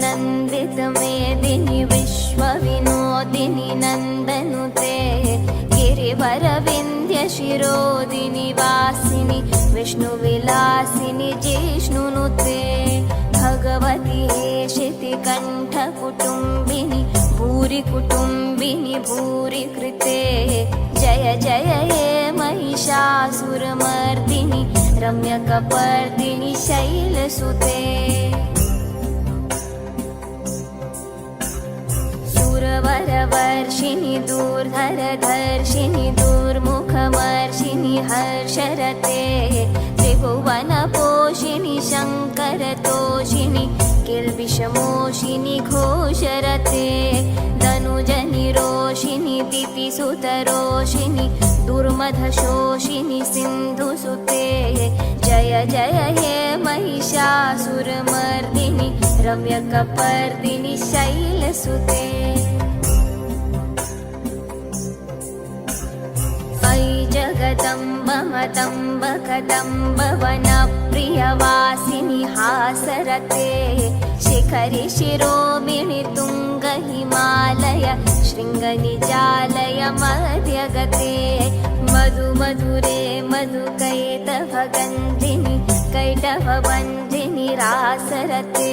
नन्दितमेदिनि विश्वविनोदिनि नन्दनुते गिरिवरविन्द्यशिरोदिनि वासिनि विष्णुविलासिनि जिष्णुनुते भगवति हेशितिकण्ठकुटुम्बिनि भूरि कुटुम्बिनि भूरि कृते जय जय हे महिषासुरमर्दिनि रम्यकपर्दिनि शैलसुते सुरवरवर्षिणि दूर्धरधर्षिणि दूर्मुखमर्षिणि हर्षरते त्रिभुवनपोषिणि शङ्करतोषिणि किल्बिषमोषिनि घोषरते दनुजनिरोषिनि दितिसुतरोषिनि दुर्मधशोषिनि सिन्धुसुते जय जय हे महिषासुरमर्दिनि रम्यकपर्दिनि शैलसुते अयि जगदम्ब मदम्ब कदम्ब वनप्रियवासिनि हासरते शिखरि शिरोमिणि तुङ्ग हिमालय शृङ्गनिजालय मध्यगते मधुमधुरे मधुकैटभगन्धिनि कैटभबन्धिनि रासरते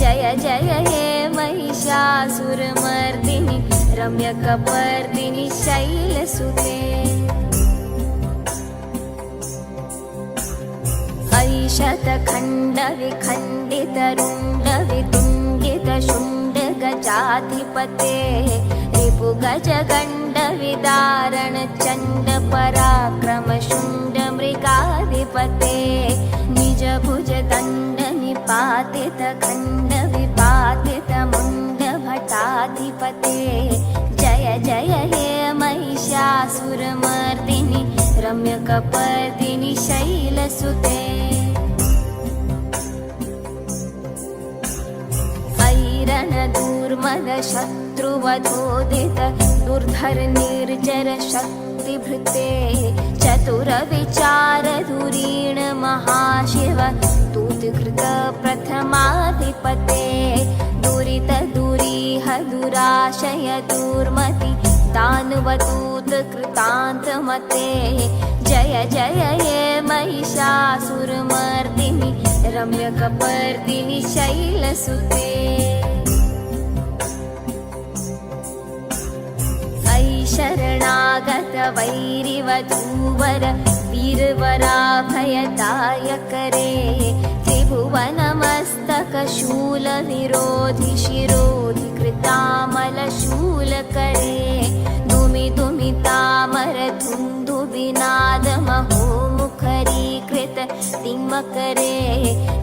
जय जय हे महिषासुरमर्दिनि रम्यकपर्दिनि शैलसुते अयि शतखण्डविखण्डितरुण्डवितुण्डितशुण्डगजाधिपते रिपुगजगण्डविदारणचण्डपराक्रमशुण्डमृगाधिपते निजभुजदण्डनिपातितखण्डविपातितमुण्डभटाधिपते जय जय हे महिषासुरमर्दिनि रम्यकपर्दिनि शैलसुते रणदूर्मदशत्रुवधोदित दुर्धरनिर्जरशक्तिभृते चतुरविचारधुरीण महाशिव स्तुतिकृतप्रथमाधिपते दुरितदुरीह दुराशय दुर्मति दानवदूतकृतान्तमते जय जय हे महिषासुरमर्दिनि रम्यकपर्दिनि शैलसुते अयि शरणागत वैरिवधूवर वीरवराभयदायकरे त्रिभुवनमस्तकशूलविरोधि शिरोधि कृतामलशूलकरे दुमिदुमितामरधुन्दुबिनादमहोमुखरीकृत तिम्मकरे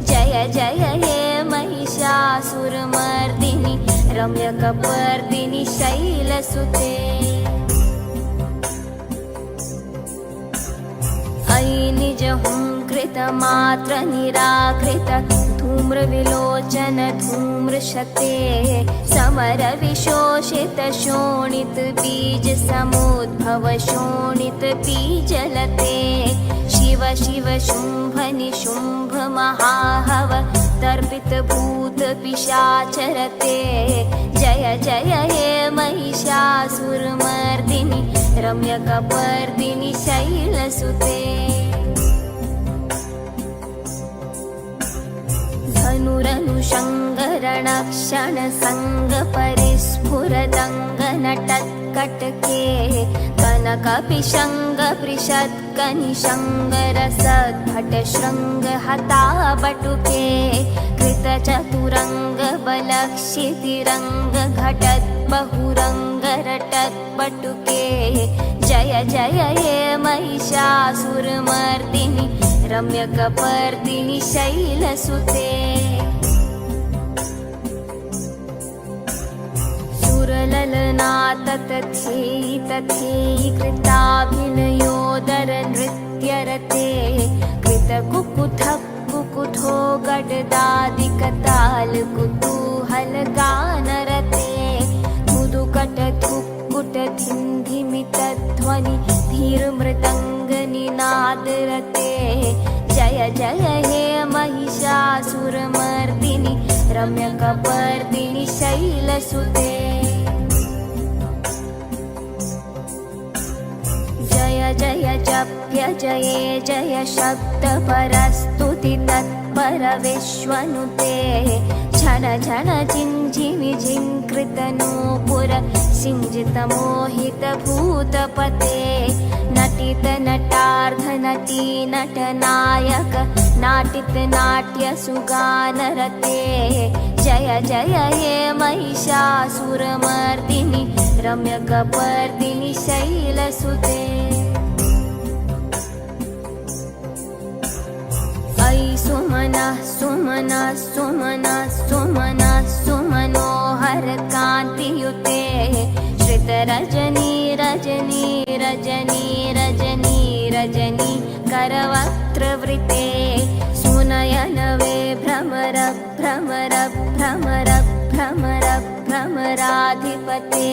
जय जय हे महिषासुरमर्दिनि रम्यकपर्दिनि शैलसुते अयि निजहुङ्कृतमात्र निराकृत धूम्रविलोचन धूम्रशते समरविशोषित शोणित बीज समुद्भव शोणित बीजलते शिव शिव शुम्भ निशुम्भ महाहव तर्पित भूत पिशाचरते जय जय हे महिषासुरमर्दिनि रम्यकपर्दिनि शैलसुते धनुरनुषङ्गरणक्षणसङ्गपरिस्फुरदङ्गनटत्कटके कनकपिशङ्गपृषत्कनिशङ्गरसद्भटशृङ्गहताबटुके कृतचतुरङ्गबलक्षितिरङ्गघटद्बहुरङ्गरटत्पटुके जय जय हे महिषासुरमर्दिनि रम्यकपर्दिनि शैलसुते सुरललनाततथेयि तथेयि कृताभिनयोदर नृत्यरते कृतकुकुथः कुकुथो गडदादिकताल कुतूहलगानरते मुदुकटधुक्कुटधिन्धिमितध्वनि धीर्मृदङ्गनिनादरते जय जय हे महिषासुरमर्दिनि रम्यकपर्दिनि शैलसुते जय जय जप्य जये जय शब्दपरस्तुति तत्पर विश्वनुते झण झण झिञ्झिमि झिङ्कृतनूपुर सिञ्जितमोहित भूतपते नटित नटार्ध नटी नटनायक नाटित नाट्य सुगानरते जय जय हे महिषासुरमर्दिनि रम्यकपर्दिनि शैलसुते ऐ सुमनः सुमनः सुमनः सुमनः सुमनोहर कान्तियुते श्रितरजनी रजनी रजनी रजनी रजनी करवक्त्रवृते सुनयनवे भ्रमर भ्रमर भ्रमर भ्रमर भ्रमराधिपते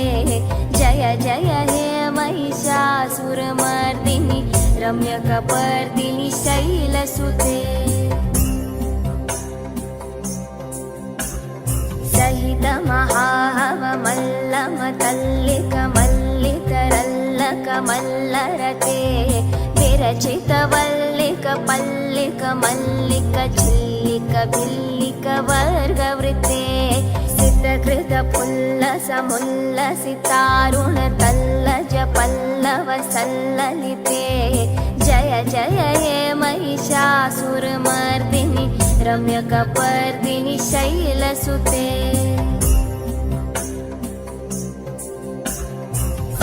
जय जय हे महिषासुरमर्दिनि रम्यकपर्दिनि शैलसुते सहित महाहवमल्लमतल्लिक मल्लिकरल्लक मल्लरते विरचित वल्लिक पल्लिक मल्लिक चिल्लिक भिल्लिक वर्गवृते सितकृत पुल्लस मुल्लसितारुण तल्लज पल्लव सल्ललिते जय जय हे महिषासुरमर्दिनि रम्यकपर्दिनि शैलसुते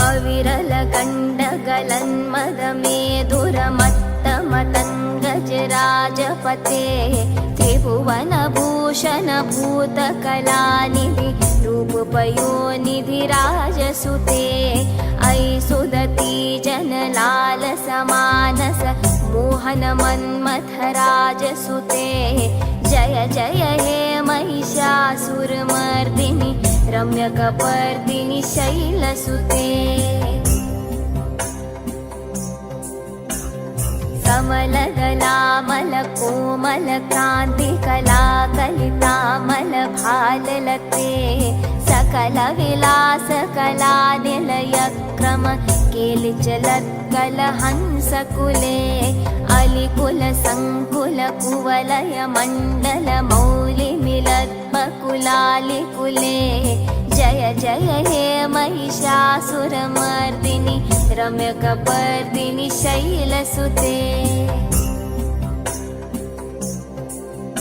अविरल गण्डगलन्मदमेधुरमत्तमतङ्गजराजपते त्रिभुवनभूषण भूतकलानिधि रूपपयोनिधि राजसुते ऐ सुदती जनलालसमानस मोहन मन्मथराजसुते जय जय हे महिषासुरमर्दिनि रम्यकपर्दिनि शैलसुते कमलदलामलकोमलकान्तिकलाकलितामलभाललते सकलविलासकलानिलयक्रम केलिचलत्कलहंसकुले अलिकुलसङ्कुलकुवलय मण्डलमौलिमिलद्मकुलालिकुले जय जय हे महिषासुरमर्दिनि रम्यकपर्दिनि शैलसुते